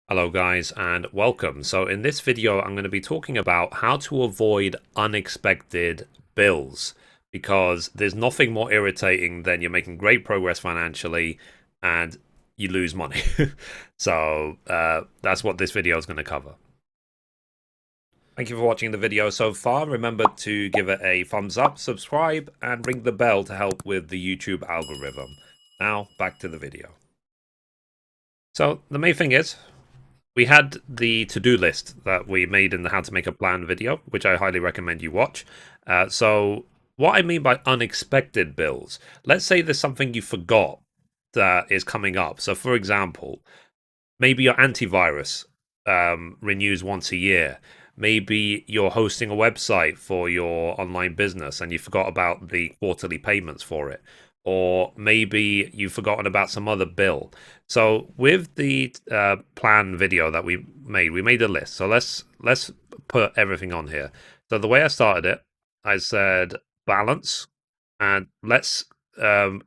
Hello guys and welcome. So in this video I'm going to be talking about how to avoid unexpected bills, because there's nothing more irritating than you're making great progress financially and you lose money. So that's what this video is going to cover. Thank you for watching the video so far. Remember to give it a thumbs up, subscribe, and ring the bell to help with the YouTube algorithm. Now back to the video. So the main thing is, we had the to-do list that we made in the How to Make a Plan video, which I highly recommend you watch. So what I mean by unexpected bills, let's say there's something you forgot that is coming up. So for example, maybe your antivirus renews once a year. Maybe you're hosting a website for your online business and you forgot about the quarterly payments for it. Or maybe you've forgotten about some other bill. So with the plan video that we made a list. So let's put everything on here. So the way I started it, I said balance, and let's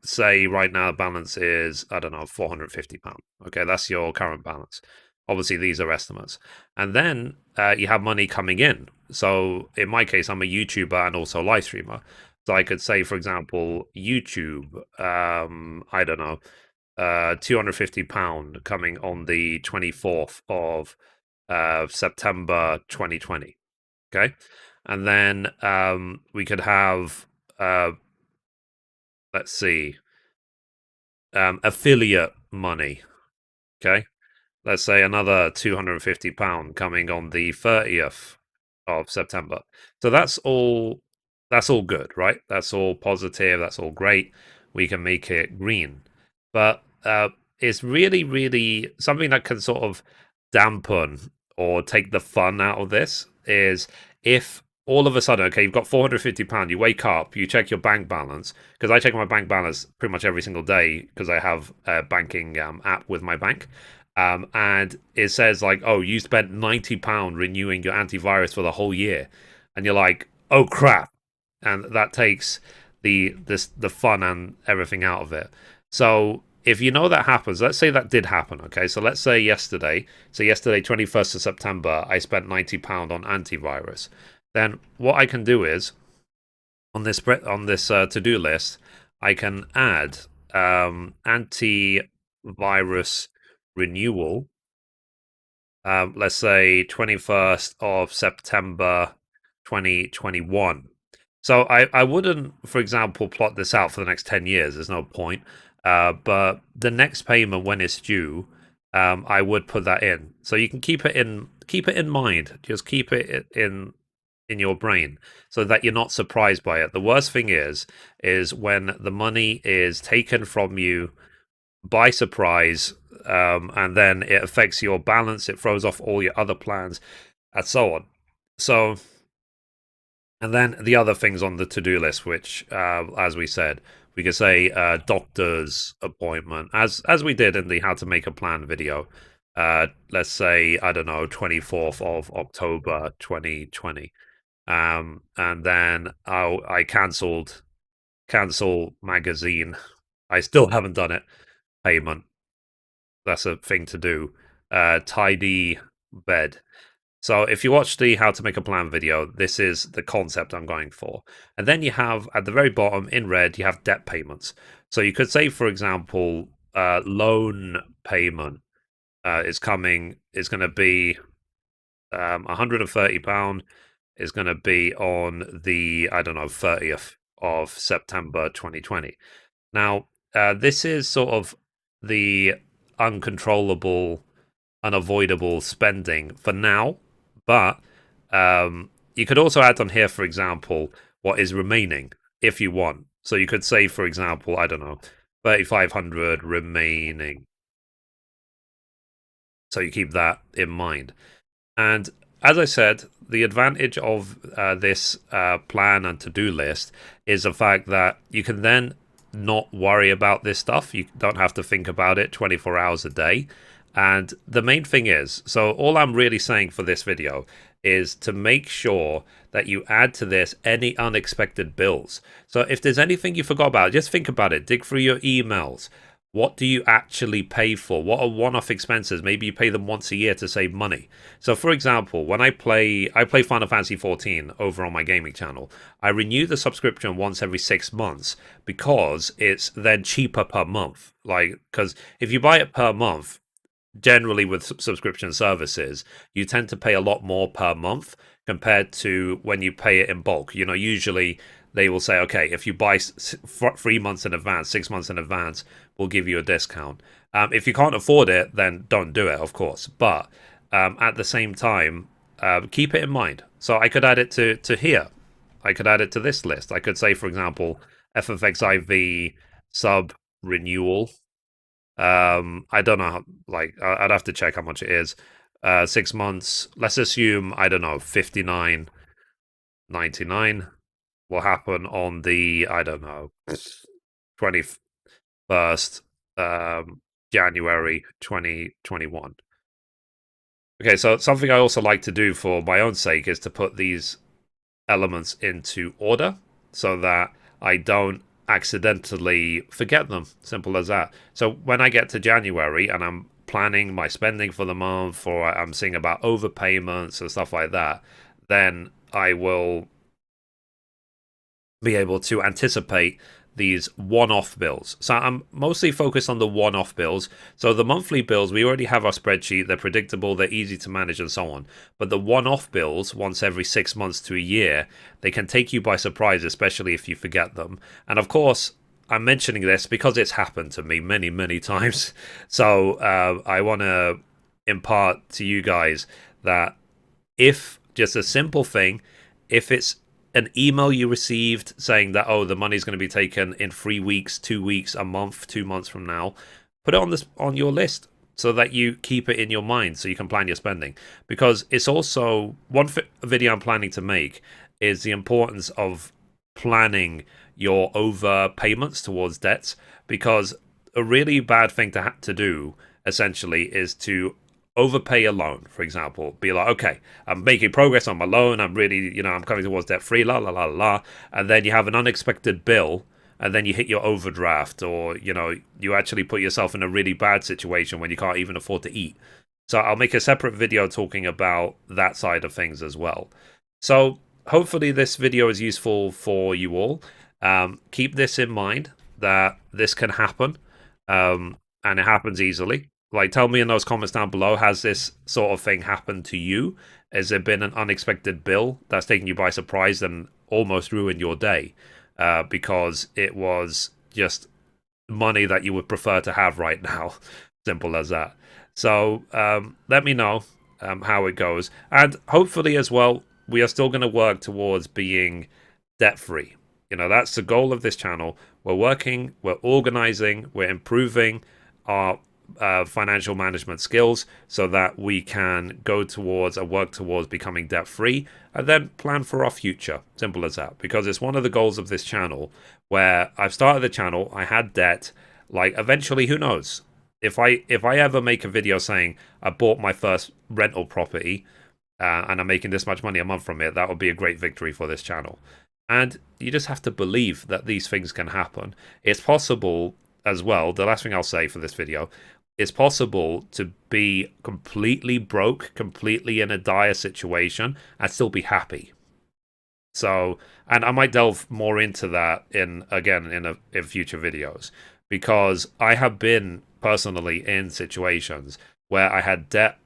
say right now the balance is, I don't know, £450. Okay, that's your current balance. Obviously, these are estimates. And then you have money coming in. So in my case, I'm a YouTuber and also a live streamer. So I could say, for example, YouTube, I don't know, £250 coming on the 24th of September 2020. Okay. And then we could have, let's see, affiliate money. Okay. Let's say another £250 coming on the 30th of September. So that's all good, right? That's all positive, that's all great. We can make it green. But it's really, really something that can sort of dampen or take the fun out of this is if all of a sudden, okay, you've got £450, you wake up, you check your bank balance, because I check my bank balance pretty much every single day because I have a banking app with my bank. And it says like, oh, you spent £90 renewing your antivirus for the whole year, and you're like, oh crap, and that takes the fun and everything out of it. So if you know that happens, let's say that did happen, okay? So let's say yesterday, 21st of September, I spent £90 on antivirus. Then what I can do is on this to-do list, I can add antivirus renewal. Let's say 21st of September 2021. So I wouldn't, for example, plot this out for the next 10 years. There's no point. But the next payment when it's due, I would put that in. So you can keep it in mind. Just keep it in your brain so that you're not surprised by it. The worst thing is when the money is taken from you by surprise, and then it affects your balance, it throws off all your other plans, and so on. So, and then the other things on the to-do list, which, as we said, we could say doctor's appointment, as we did in the How to Make a Plan video. Let's say, I don't know, 24th of October 2020. And then I cancel magazine. I still haven't done it. Payment. That's a thing to do. Tidy bed. So if you watch the How to Make a Plan video, this is the concept I'm going for. And then you have at the very bottom in red, you have debt payments. So you could say, for example, loan payment is coming. Is going to be £130. Is going to be on the, I don't know, 30th of September 2020. Now, this is sort of the uncontrollable, unavoidable spending for now, but you could also add on here, for example, what is remaining if you want. So you could say, for example, I don't know, 3,500 remaining. So you keep that in mind. And as I said, the advantage of this plan and to-do list is the fact that you can then not worry about this stuff. You don't have to think about it 24 hours a day. And the main thing is, so all I'm really saying for this video is to make sure that you add to this any unexpected bills. So if there's anything you forgot about, just think about it. Dig through your emails. what do you actually pay for? What are one-off expenses? Maybe you pay them once a year to save money. So, for example, when I play Final Fantasy 14 over on my gaming channel. I renew the subscription once every 6 months because it's then cheaper per month. Like, because if you buy it per month, generally with subscription services, you tend to pay a lot more per month compared to when you pay it in bulk. Usually they will say, okay, if you buy 3 months in advance, 6 months in advance, we'll give you a discount. If you can't afford it, then don't do it, of course. But at the same time, keep it in mind. So I could add it to here. I could add it to this list. I could say, for example, FFXIV sub renewal. I don't know. I'd have to check how much it is. 6 months. Let's assume, I don't know, 59.99 will happen on the, I don't know, 21st January 2021. Okay, so something I also like to do for my own sake is to put these elements into order so that I don't accidentally forget them. Simple as that. So when I get to January and I'm planning my spending for the month, or I'm seeing about overpayments and stuff like that, then I will be able to anticipate these one-off bills. So I'm mostly focused on the one-off bills. So the monthly bills, we already have our spreadsheet. They're predictable, they're easy to manage, and so on. But the one-off bills, once every 6 months to a year, they can take you by surprise, especially if you forget them. And of course, I'm mentioning this because it's happened to me many, many times. So I want to impart to you guys that if just a simple thing, if it's an email you received saying that, oh, the money's going to be taken in 3 weeks, 2 weeks, a month, 2 months from now, put it on your list so that you keep it in your mind so you can plan your spending. Because it's also one video I'm planning to make is the importance of planning your overpayments towards debts, because a really bad thing to do essentially is to overpay a loan, for example. Be like, okay, I'm making progress on my loan. I'm really, I'm coming towards debt free, la la la la. And then you have an unexpected bill, and then you hit your overdraft, or you actually put yourself in a really bad situation when you can't even afford to eat. So I'll make a separate video talking about that side of things as well. So hopefully this video is useful for you all. Keep this in mind that this can happen, and it happens easily. Like, tell me in those comments down below, has this sort of thing happened to you? Has there been an unexpected bill that's taken you by surprise and almost ruined your day because it was just money that you would prefer to have right now? Simple as that. So let me know how it goes. And hopefully as well, we are still going to work towards being debt-free. That's the goal of this channel. We're working, we're organizing, we're improving our financial management skills so that we can go towards and work towards becoming debt free, and then plan for our future. Simple as that. Because it's one of the goals of this channel, where I've started the channel, I had debt, like eventually, who knows, if I ever make a video saying I bought my first rental property and I'm making this much money a month from it, that would be a great victory for this channel. And you just have to believe that these things can happen. It's possible as well, the last thing I'll say for this video, it's possible to be completely broke, completely in a dire situation, and still be happy. So, and I might delve more into that in future videos, because I have been personally in situations where I had debt,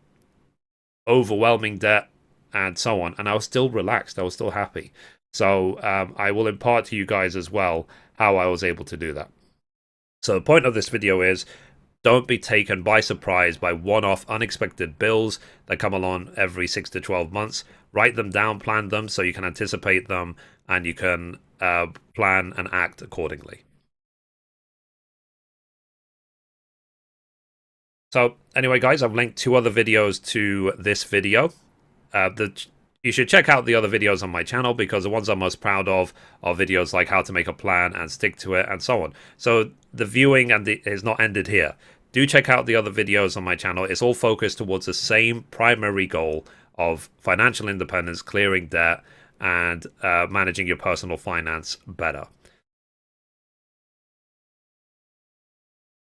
overwhelming debt, and so on, and I was still relaxed, I was still happy. So I will impart to you guys as well how I was able to do that. So the point of this video is, don't be taken by surprise by one-off unexpected bills that come along every 6 to 12 months. Write them down, plan them so you can anticipate them, and you can plan and act accordingly. So anyway, guys, I've linked 2 other videos to this video. You should check out the other videos on my channel, because the ones I'm most proud of are videos like how to make a plan and stick to it and so on. So the viewing is not ended here. Do check out the other videos on my channel. It's all focused towards the same primary goal of financial independence, clearing debt, and managing your personal finance better.